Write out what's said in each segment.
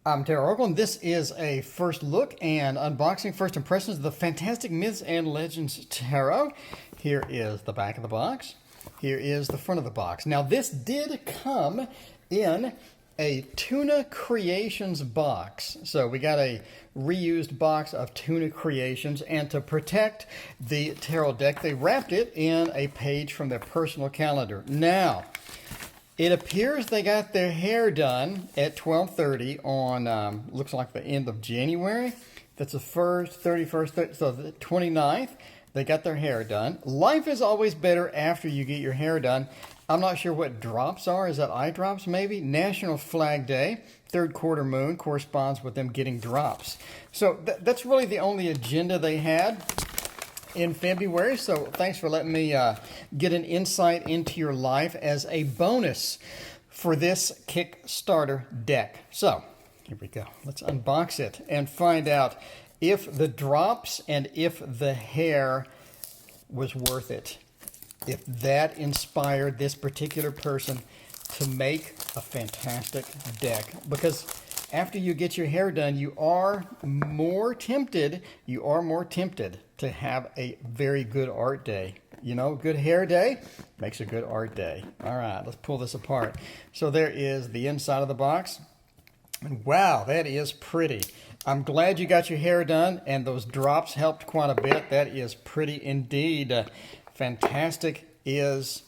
I'm TarotOracle, and this is a first look and unboxing, first impressions of the Fantastic Myths and Legends Tarot. Here is the back of the box. Here is the front of the box. Now, this did come in a Tuna Creations box. So we got a reused box of Tuna Creations, and to protect the tarot deck, they wrapped it in a page from their personal calendar. Now, it appears they got their hair done at 12:30 on, looks like the end of January. That's the 1st, 31st, so the 29th. They got their hair done. Life is always better after you get your hair done. I'm not sure what drops are. Is that eye drops maybe? National Flag Day, third quarter moon corresponds with them getting drops. So that's really the only agenda they had in February. So thanks for letting me get an insight into your life as a bonus for this Kickstarter deck. So here we go. Let's unbox it and find out if the drops and if the hair was worth it. If that inspired this particular person to make a fantastic deck. Because after you get your hair done, you are more tempted to have a very good art day. You know, good hair day makes a good art day. All right, let's pull this apart. So there is the inside of the box. And wow, that is pretty. I'm glad you got your hair done, and those drops helped quite a bit. That is pretty indeed. Fantastic is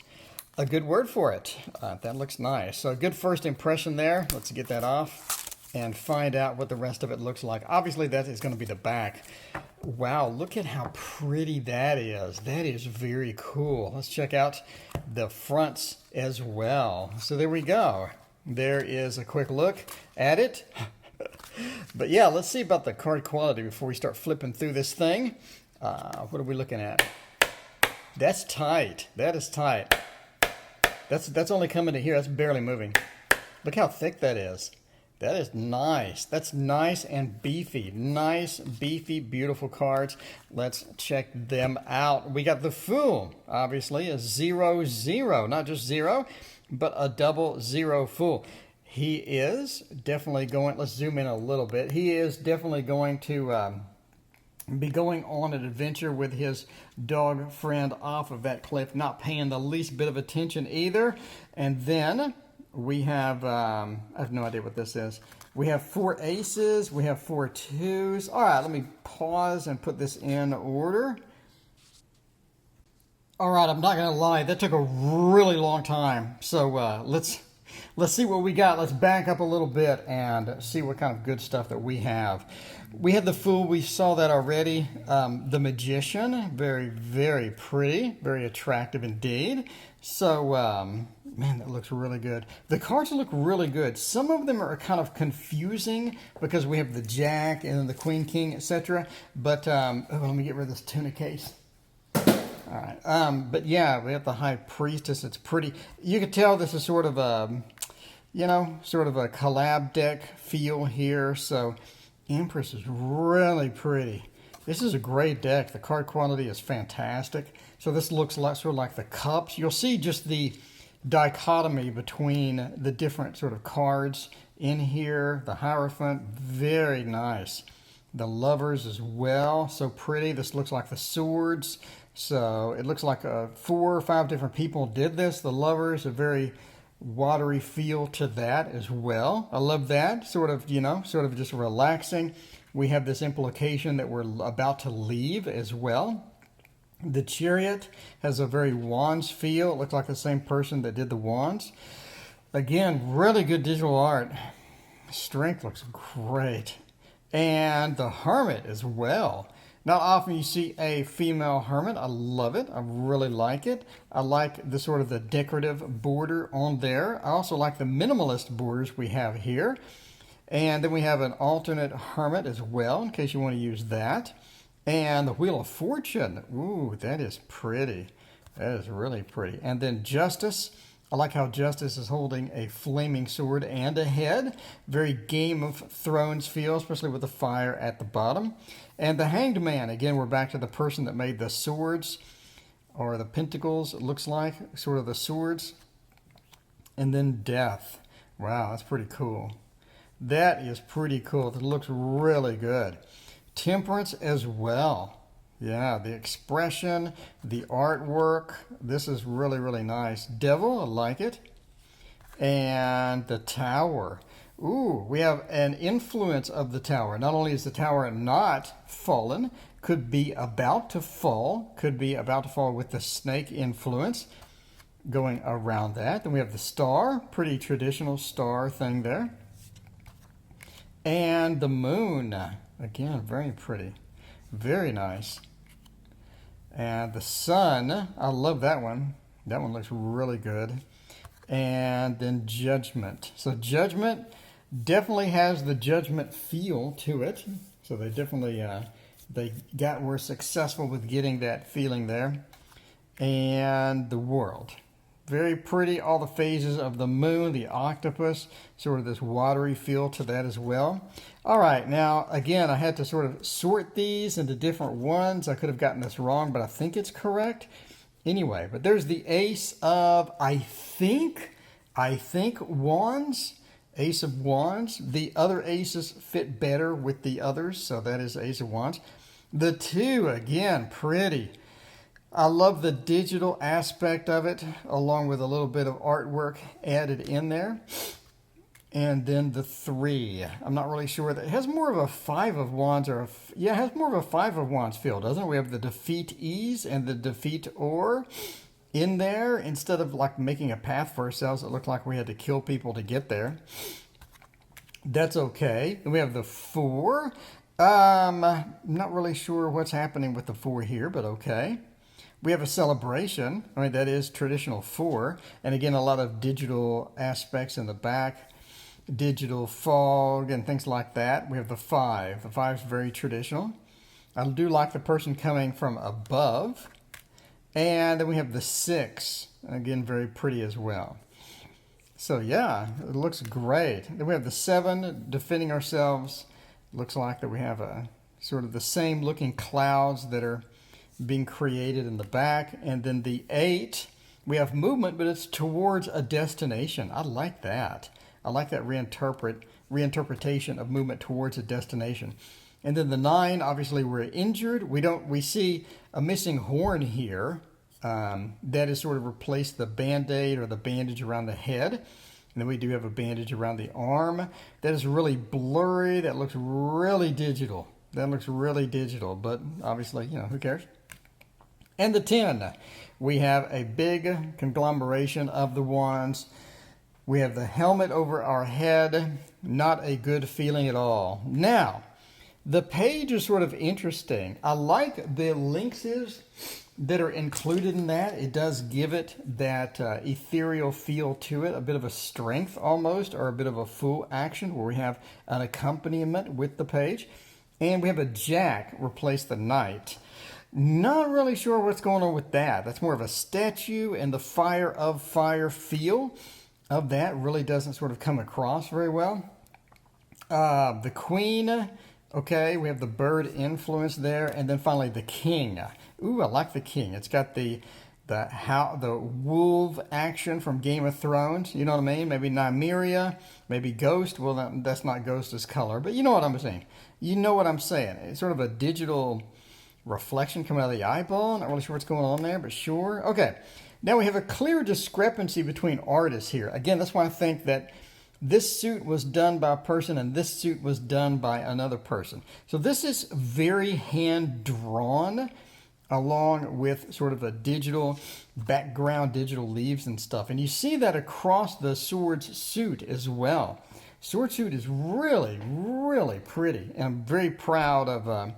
a good word for it. That looks nice. So a good first impression there. Let's get that off and find out what the rest of it looks like. Obviously, that is going to be the back. Wow, look at how pretty that is. That is very cool. Let's check out the fronts as well. So there we go. There is a quick look at it. But yeah, let's see about the card quality before we start flipping through this thing. What are we looking at? That's tight. That is tight. That's only coming to here. That's barely moving. Look how thick that is. That is nice. That's nice and beefy. Nice, beefy, beautiful cards. Let's check them out. We got the Fool, obviously, a 0-0. Not just zero, but a double zero Fool. He is definitely going, let's zoom in a little bit. He is definitely going to be going on an adventure with his dog friend off of that cliff, not paying the least bit of attention either. And then we have, I have no idea what this is. We have 4 aces, we have 4 twos. All right, let me pause and put this in order. All right, I'm not gonna lie, that took a really long time. So let's see what we got. Let's back up a little bit and see what kind of good stuff that we have. We had the Fool. We saw that already. The Magician, very, very pretty, very attractive indeed. So, man, that looks really good. The cards look really good. Some of them are kind of confusing because we have the Jack and then the Queen, King, etc. But, oh, let me get rid of this tuna case. All right. But yeah, we have the High Priestess. It's pretty. You can tell this is sort of a, you know, sort of a collab deck feel here. So Empress is really pretty. This is a great deck. The card quality is fantastic. So this looks like sort of like the cups. You'll see just the dichotomy between the different sort of cards in here. The Hierophant, very nice. The Lovers as well, so pretty. This looks like the Swords. So it looks like 4 or 5 different people did this. The Lovers, a very watery feel to that as well. I love that. Sort of, you know, sort of just relaxing. We have this implication that we're about to leave as well. The Chariot has a very Wands feel. It looks like the same person that did the Wands. Again, really good digital art. Strength looks great. And the Hermit as well. Not often you see a female hermit. I love it. I really like it. I like the sort of the decorative border on there. I also like the minimalist borders we have here. And then we have an alternate hermit as well, in case you want to use that. And the Wheel of Fortune. Ooh, that is pretty. That is really pretty. And then Justice. I like how Justice is holding a flaming sword and a head. Very Game of Thrones feel, especially with the fire at the bottom. And the Hanged Man. Again, we're back to the person that made the swords, or the Pentacles, it looks like, sort of the swords. And then Death. Wow, that's pretty cool. That is pretty cool. It looks really good. Temperance as well. Yeah, the expression, the artwork. This is really, really nice. Devil, I like it. And the Tower. Ooh, we have an influence of the Tower. Not only is the Tower not fallen, could be about to fall, with the snake influence going around that. Then we have the Star, pretty traditional star thing there. And the Moon, again, very pretty, very nice. And the Sun, I love that one. That one looks really good. And then Judgment. So Judgment definitely has the Judgment feel to it. So they definitely were successful with getting that feeling there. And the World. Very pretty, all the phases of the moon, the octopus, sort of this watery feel to that as well. All right, now, again, I had to sort of sort these into different ones. I could have gotten this wrong, but I think it's correct. Anyway, but there's the Ace of, I think Wands, Ace of Wands. The other aces fit better with the others, so that is Ace of Wands. The 2, again, pretty. I love the digital aspect of it, along with a little bit of artwork added in there. And then the 3. I'm not really sure. That it has more of a 5 of Wands, it has more of a 5 of Wands feel, doesn't it? We have the defeat ease and the defeat or in there. Instead of like making a path for ourselves, it looked like we had to kill people to get there. That's okay. Then we have the 4. Not really sure what's happening with the 4 here, but okay. We have a celebration. I mean, that is traditional 4. And again, a lot of digital aspects in the back. Digital fog and things like that. We have the 5. The 5 is very traditional. I do like the person coming from above. And then we have the 6. Again, very pretty as well. So yeah, it looks great. Then we have the 7, defending ourselves. Looks like that we have a sort of the same looking clouds that are being created in the back. And then the 8, we have movement, but it's towards a destination. I like that. I like that reinterpretation of movement towards a destination. And then the 9, obviously we're injured. We see a missing horn here. That has sort of replaced the Band-Aid or the bandage around the head. And then we do have a bandage around the arm. That is really blurry. That looks really digital. But obviously, who cares? And the 10, we have a big conglomeration of the wands. We have the helmet over our head. Not a good feeling at all. Now, the page is sort of interesting. I like the links that are included in that. It does give it that ethereal feel to it, a bit of a strength almost, or a bit of a full action where we have an accompaniment with the page. And we have a jack replace the knight. Not really sure what's going on with that. That's more of a statue, and the fire of fire feel of that really doesn't sort of come across very well. The queen, okay, we have the bird influence there, and then finally the king. Ooh, I like the king. It's got the wolf action from Game of Thrones. You know what I mean? Maybe Nymeria, maybe Ghost. Well, that's not Ghost's color, but you know what I'm saying. You know what I'm saying. It's sort of a digital reflection coming out of the eyeball. Not really sure what's going on there, but sure. Okay, now we have a clear discrepancy between artists here. Again, that's why I think that this suit was done by a person and this suit was done by another person. So this is very hand-drawn, along with sort of a digital background, digital leaves and stuff. And you see that across the sword's suit as well. Sword suit is really, really pretty. And I'm very proud of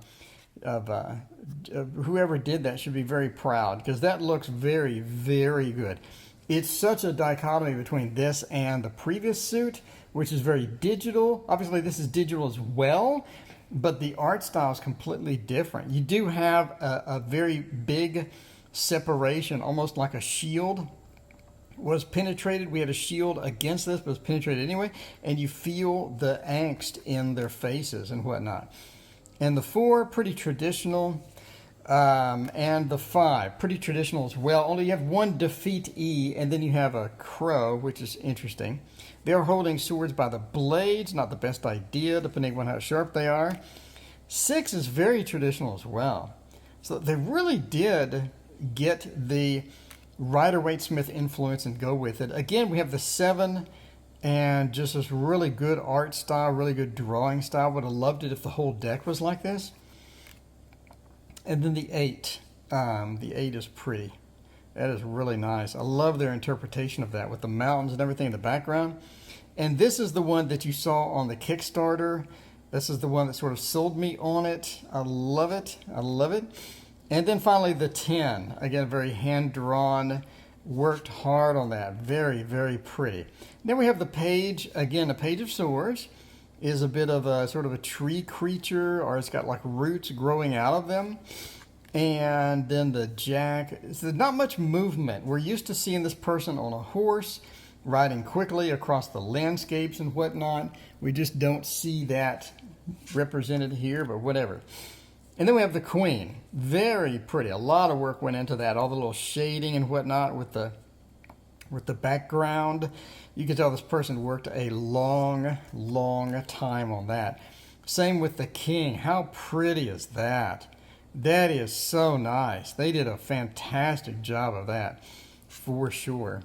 whoever did that. Should be very proud, because that looks very, very good. It's such a dichotomy between this and the previous suit, which is very digital. Obviously, this is digital as well, but the art style is completely different. You do have a very big separation, almost like a shield was penetrated. We had a shield against this, but it was penetrated anyway, and you feel the angst in their faces and whatnot. And the 4, pretty traditional, and the 5, pretty traditional as well. Only you have one defeat E, and then you have a crow, which is interesting. They are holding swords by the blades, not the best idea, depending on how sharp they are. 6 is very traditional as well. So they really did get the Rider-Waite-Smith influence and go with it. Again, we have the 7 and just this really good art style, really good drawing style. Would have loved it if the whole deck was like this. And then the 8. The 8 is pretty. That is really nice. I love their interpretation of that with the mountains and everything in the background. And this is the one that you saw on the Kickstarter. This is the one that sort of sold me on it. I love it. I love it. And then finally the 10. Again, very hand-drawn. Worked hard on that. Very, very pretty. Then we have the page. Again, a page of swords is a bit of a sort of a tree creature, or it's got like roots growing out of them. And then the jack. So not much movement. We're used to seeing this person on a horse, riding quickly across the landscapes and whatnot. We just don't see that represented here, but whatever. And then we have the queen. Very pretty. A lot of work went into that. All the little shading and whatnot with the background. You can tell this person worked a long, long time on that. Same with the king. How pretty is that? That is so nice. They did a fantastic job of that, for sure.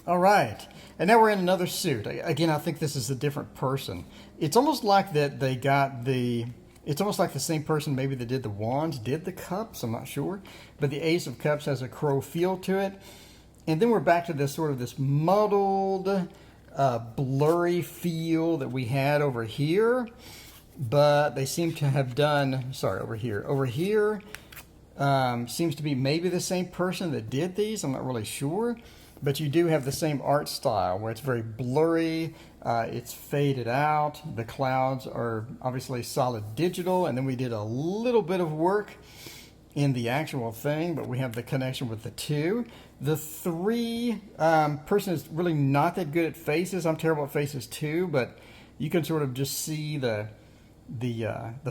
All right. And now we're in another suit. Again, I think this is a different person. It's almost like that they got the... It's almost like the same person maybe that did the wands, did the cups, I'm not sure. But the Ace of Cups has a crow feel to it. And then we're back to this sort of this muddled, blurry feel that we had over here. But they seem to have done, sorry, over here. Over here seems to be maybe the same person that did these, I'm not really sure. But you do have the same art style where it's very blurry, it's faded out. The clouds are obviously solid digital, and then we did a little bit of work in the actual thing, but we have the connection with the 2. The 3 person is really not that good at faces. I'm terrible at faces too, but you can sort of just see the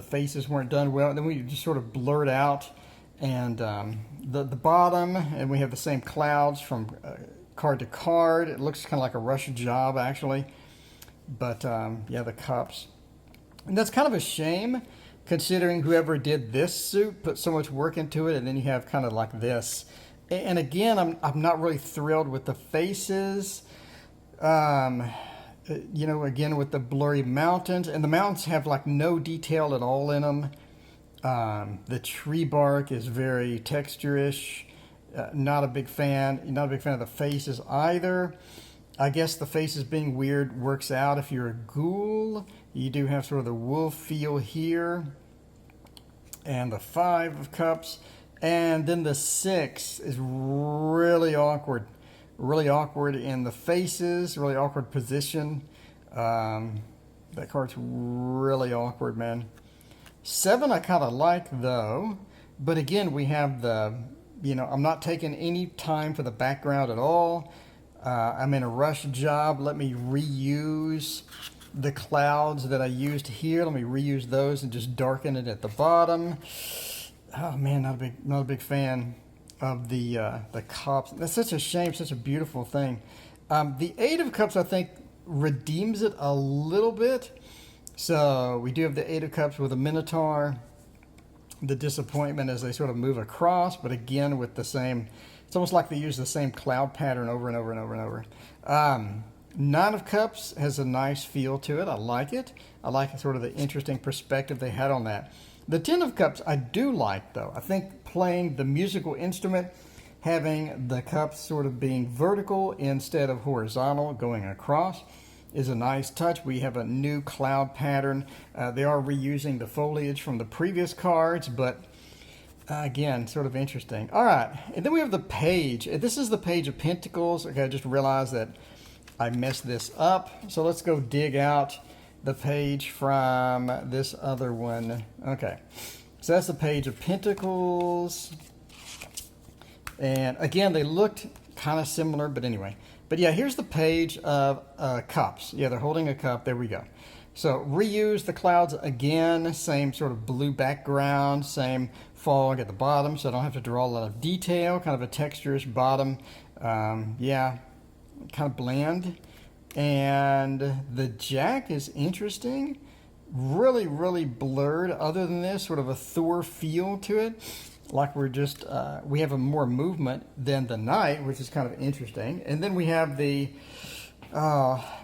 faces weren't done well. And then we just sort of blurred out, and the bottom, and we have the same clouds from card to card. It looks kind of like a rush job actually, but yeah, the cups. And that's kind of a shame, considering whoever did this suit put so much work into it, and then you have kind of like this. And again, I'm not really thrilled with the faces. You know, again with the blurry mountains, and the mountains have like no detail at all in them. The tree bark is very texture-ish. Not a big fan. Not a big fan of the faces either. I guess the faces being weird works out if you're a ghoul. You do have sort of the wolf feel here. And the 5 of Cups. And then the 6 is really awkward. Really awkward in the faces. Really awkward position. That card's really awkward, man. 7 I kind of like though. But again, we have the... You know, I'm not taking any time for the background at all. I'm in a rush job. Let me reuse the clouds that I used here. Let me reuse those and just darken it at the bottom. Oh man, not a big fan of the cups. That's such a shame. Such a beautiful thing. The 8 of Cups, I think, redeems it a little bit. So we do have the 8 of Cups with a Minotaur. The disappointment as they sort of move across, but again with the same, it's almost like they use the same cloud pattern over and over and over and over. 9 of Cups has a nice feel to it. I like it. I like sort of the interesting perspective they had on that. The 10 of Cups I do like though. I think playing the musical instrument, having the cups sort of being vertical instead of horizontal going across, is a nice touch. We have a new cloud pattern. They are reusing the foliage from the previous cards, but again, sort of interesting. All right, and then we have the page. This is the Page of Pentacles. Okay, I just realized that I messed this up. So let's go dig out the page from this other one. Okay, so that's the Page of Pentacles. And again, they looked kind of similar, but anyway. But yeah, here's the Page of Cups. Yeah, they're holding a cup. There we go. So reuse the clouds again. Same sort of blue background. Same fog at the bottom, so I don't have to draw a lot of detail. Kind of a texturous bottom. Yeah, kind of bland. And the Jack is interesting. Really, really blurred. Other than this, sort of a Thor feel to it. Like we're just, we have a more movement than the Knight, which is kind of interesting. And then we have the,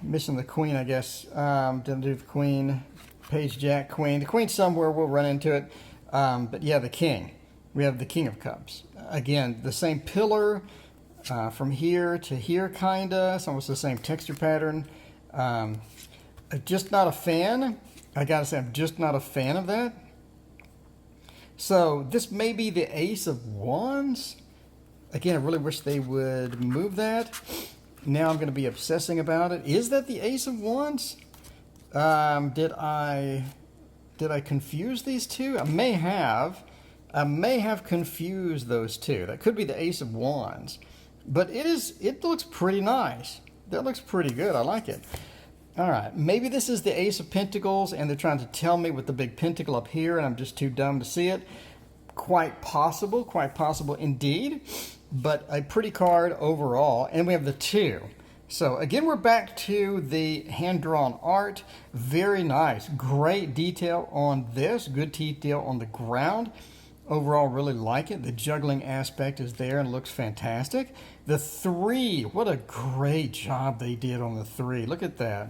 missing the Queen, I guess. Didn't do the Queen. Page, Jack, Queen. The Queen somewhere, we'll run into it. But yeah, the King. We have the King of Cups. Again, the same pillar from here to here, kind of. It's almost the same texture pattern. I'm just not a fan. I gotta say, I'm just not a fan of that. So this may be the Ace of Wands. Again, I really wish they would move that. Now I'm going to be obsessing about it. Is that the Ace of Wands? Did I confuse these two? I may have confused those two. That could be the Ace of Wands. But it looks pretty nice. That looks pretty good. I like it. All right, maybe this is the Ace of Pentacles, and they're trying to tell me with the big pentacle up here, and I'm just too dumb to see it. Quite possible indeed, but a pretty card overall. And we have the 2. So again, we're back to the hand-drawn art. Very nice. Great detail on this. Good detail on the ground. Overall, really like it. The juggling aspect is there and looks fantastic. The 3, what a great job they did on the 3. Look at that.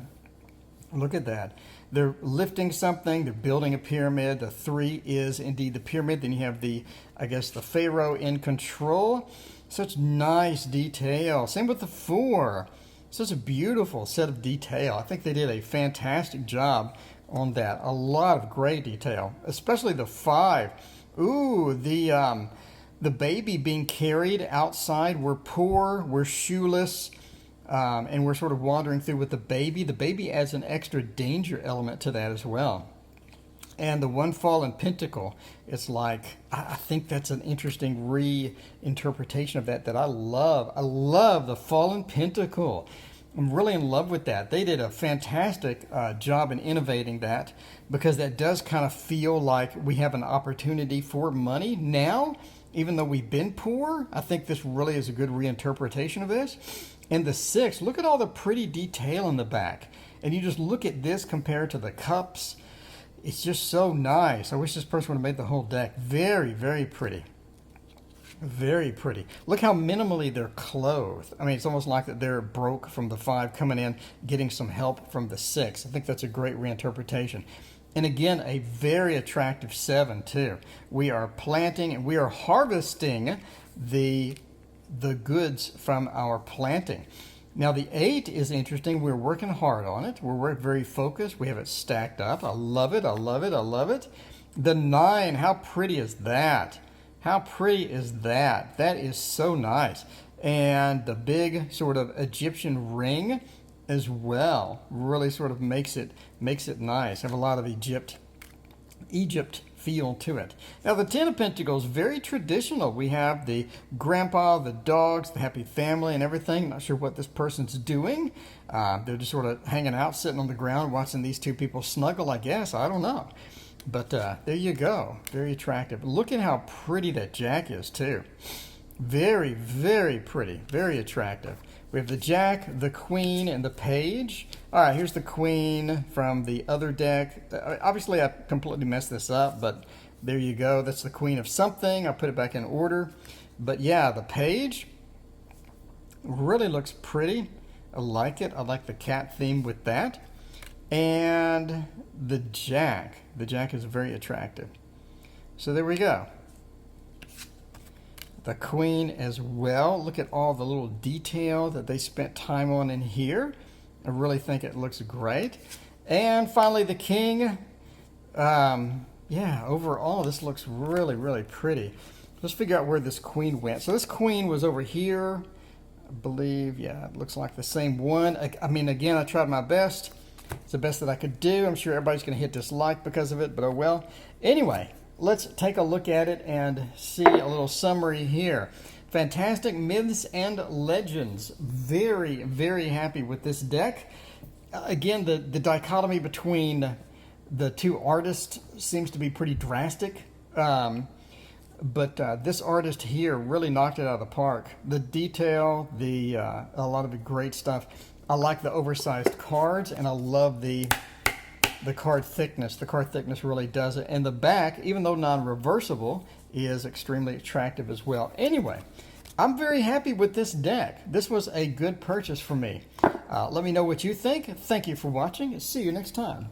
Look at that. They're lifting something. They're building a pyramid. The 3 is indeed the pyramid. Then you have the, I guess, the Pharaoh in control. Such nice detail. Same with the 4. Such a beautiful set of detail. I think they did a fantastic job on that. A lot of great detail, especially the 5. Ooh, the baby being carried outside. We're poor. We're shoeless. And we're sort of wandering through with the baby. The baby adds an extra danger element to that as well. And the 1 fallen pentacle, it's like, I think that's an interesting reinterpretation of that I love. I love the fallen pentacle. I'm really in love with that. They did a fantastic job in innovating that, because that does kind of feel like we have an opportunity for money now, even though we've been poor. I think this really is a good reinterpretation of this. And the 6, look at all the pretty detail in the back. And you just look at this compared to the cups. It's just so nice. I wish this person would have made the whole deck. Very, very pretty. Very pretty. Look how minimally they're clothed. I mean, it's almost like that they're broke from the 5 coming in, getting some help from the 6. I think that's a great reinterpretation. And again, a very attractive 7 too. We are planting and we are harvesting the goods from our planting. Now the 8 is interesting. We're working hard on it. We're very focused. We have it stacked up. I love it. I love it. I love it. The 9, how pretty is that? How pretty is that? That is so nice. And the big sort of Egyptian ring as well really sort of makes it nice. Have a lot of Egypt feel to it. Now the 10 of Pentacles, very traditional. We have the grandpa, the dogs, the happy family and everything. Not sure what this person's doing. They're just sort of hanging out, sitting on the ground, watching these 2 people snuggle, I guess. I don't know. But there you go. Very attractive. Look at how pretty that Jack is too. Very, very pretty. Very attractive. We have the Jack, the Queen, and the Page. All right, here's the Queen from the other deck. Obviously, I completely messed this up, but there you go. That's the Queen of something. I'll put it back in order. But yeah, the Page really looks pretty. I like it. I like the cat theme with that. And the Jack. The Jack is very attractive. So there we go. The Queen as well. Look at all the little detail that they spent time on in here. I really think it looks great. And finally the King. Yeah, overall this looks really, really pretty. Let's figure out where this Queen went. So this Queen was over here, I believe. Yeah, it looks like the same one. I mean, again, I tried my best. It's the best that I could do. I'm sure everybody's going to hit dislike because of it, but oh well. Anyway, let's take a look at it and see a little summary here. Fantastic Myths and Legends. Very, very happy with this deck. Again, the dichotomy between the 2 artists seems to be pretty drastic. But this artist here really knocked it out of the park. The detail, a lot of the great stuff. I like the oversized cards, and I love the card thickness. The card thickness really does it. And the back, even though non-reversible, is extremely attractive as well. Anyway, I'm very happy with this deck. This was a good purchase for me. Let me know what you think. Thank you for watching. See you next time.